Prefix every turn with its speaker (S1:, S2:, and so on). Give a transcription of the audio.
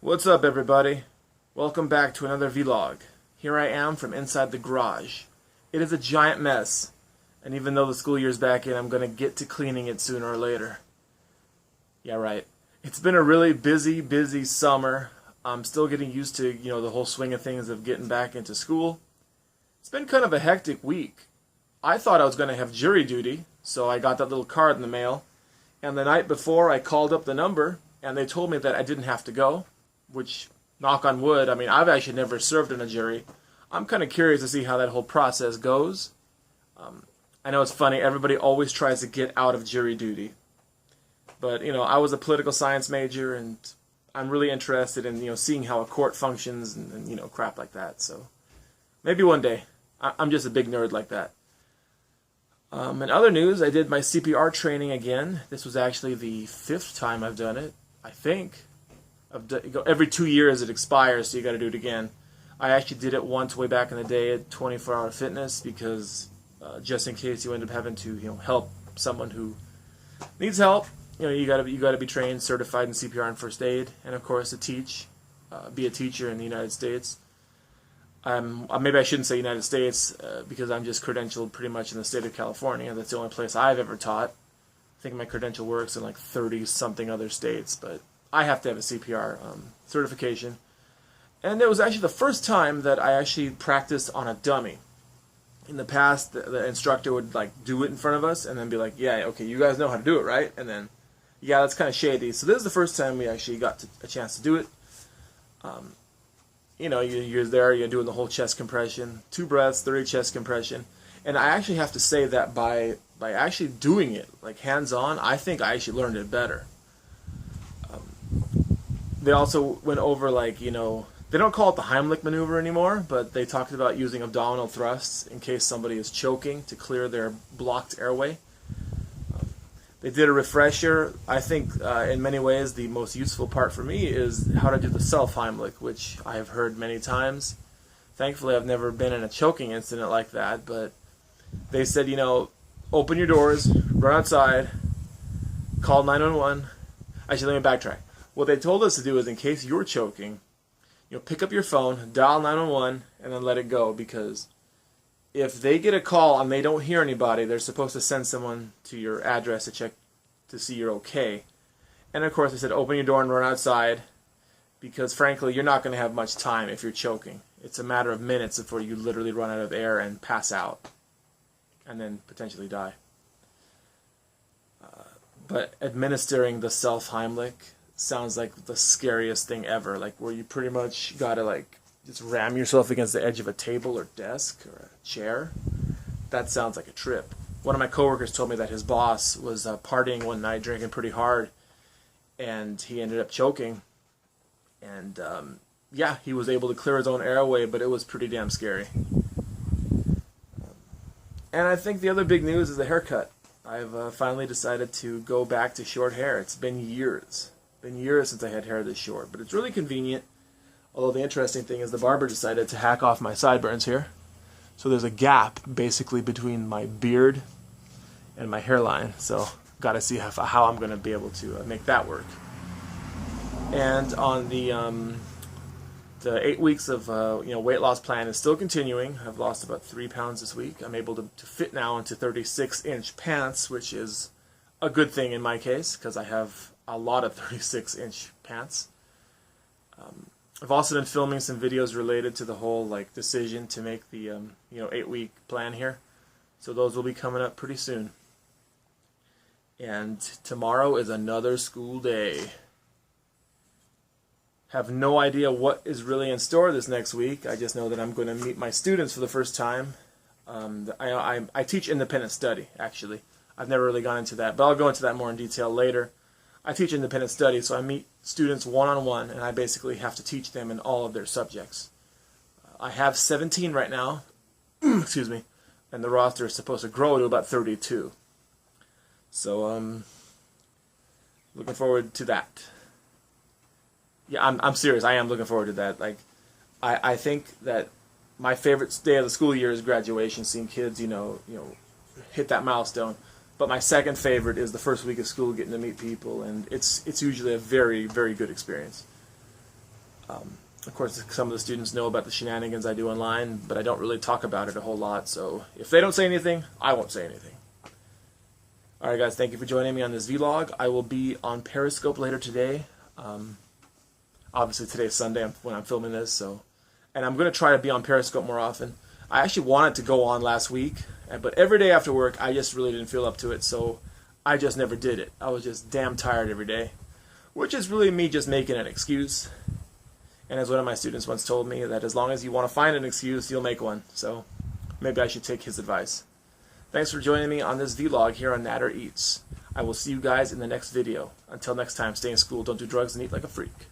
S1: What's up, everybody? Welcome back to another vlog. Here I am from inside the garage. It is a giant mess, and even though the school year's back in, I'm going to get to cleaning it sooner or later. Yeah, right. It's been a really busy summer. I'm still getting used to, the whole swing of things of getting back into school. It's been kind of a hectic week. I thought I was going to have jury duty, so I got that little card in the mail. And the night before, I called up the number, and they told me that I didn't have to go, which, knock on wood, I've actually never served in a jury. I'm kind of curious to see how that whole process goes. I know it's funny, everybody always tries to get out of jury duty. But, I was a political science major, and I'm really interested in, seeing how a court functions and crap like that. So maybe one day. I'm just a big nerd like that. In other news, I did my CPR training again. This was actually the 5th time I've done it, I think. Every 2 years it expires, so you got to do it again. I actually did it once way back in the day at 24 Hour Fitness because just in case you end up having to help someone who needs help, you got to be trained, certified in CPR and first aid, and of course to be a teacher in the United States. Maybe I shouldn't say United States because I'm just credentialed pretty much in the state of California. That's the only place I've ever taught. I think my credential works in like 30-something other states, but I have to have a CPR certification. And it was actually the first time that I actually practiced on a dummy. In the past, the instructor would do it in front of us and then be like, yeah, okay, you guys know how to do it, right? And then, yeah, that's kind of shady. So this is the first time we actually got a chance to do it. You're there, you're doing the whole chest compression, 2 breaths, 30 chest compression. And I actually have to say that by actually doing it, hands-on, I think I actually learned it better. They also went over, they don't call it the Heimlich maneuver anymore, but they talked about using abdominal thrusts in case somebody is choking to clear their blocked airway. They did a refresher. I think in many ways the most useful part for me is how to do the self-Heimlich, which I have heard many times. Thankfully, I've never been in a choking incident like that, but they said, open your doors, run outside, call 911. Actually, let me backtrack. What they told us to do is in case you're choking, pick up your phone, dial 911, and then let it go, because if they get a call and they don't hear anybody, they're supposed to send someone to your address to check to see you're okay. And of course, they said open your door and run outside, because frankly, you're not going to have much time if you're choking. It's a matter of minutes before you literally run out of air and pass out, and then potentially die. But administering the self-Heimlich sounds like the scariest thing ever, where you pretty much gotta just ram yourself against the edge of a table or desk or a chair. That sounds like a trip. One of my coworkers told me that his boss was partying one night, drinking pretty hard, and he ended up choking. And he was able to clear his own airway, but it was pretty damn scary. And I think the other big news is the haircut. I've finally decided to go back to short hair. It's been years. Since I had hair this short, but it's really convenient. Although the interesting thing is the barber decided to hack off my sideburns here. So there's a gap basically between my beard and my hairline. So got to see how I'm going to be able to make that work. And on the 8 weeks of weight loss plan is still continuing. I've lost about 3 pounds this week. I'm able to fit now into 36-inch pants, which is a good thing in my case because I have a lot of 36-inch pants. I've also been filming some videos related to the whole decision to make the 8-week plan here, so those will be coming up pretty soon. And tomorrow is another school day. Have no idea what is really in store this next week. I just know that I'm going to meet my students for the first time. I teach independent study, actually. I've never really gone into that, but I'll go into that more in detail later. I teach independent study, so I meet students one-on-one, and I basically have to teach them in all of their subjects. I have 17 right now, excuse me, and the roster is supposed to grow to about 32. So, looking forward to that. Yeah, I'm serious. I am looking forward to that. I think that my favorite day of the school year is graduation, seeing kids, hit that milestone. But my second favorite is the first week of school, getting to meet people, and it's usually a very, very good experience. Of course, some of the students know about the shenanigans I do online, but I don't really talk about it a whole lot, so if they don't say anything, I won't say anything. Alright guys, thank you for joining me on this vlog. I will be on Periscope later today. Obviously today's Sunday when I'm filming this, and I'm going to try to be on Periscope more often. I actually wanted to go on last week, but every day after work I just really didn't feel up to it, so I just never did it. I was just damn tired every day, which is really me just making an excuse. And as one of my students once told me, that as long as you want to find an excuse, you'll make one. So maybe I should take his advice. Thanks for joining me on this vlog here on Naader Eats. I will see you guys in the next video. Until next time, stay in school, don't do drugs, and eat like a freak.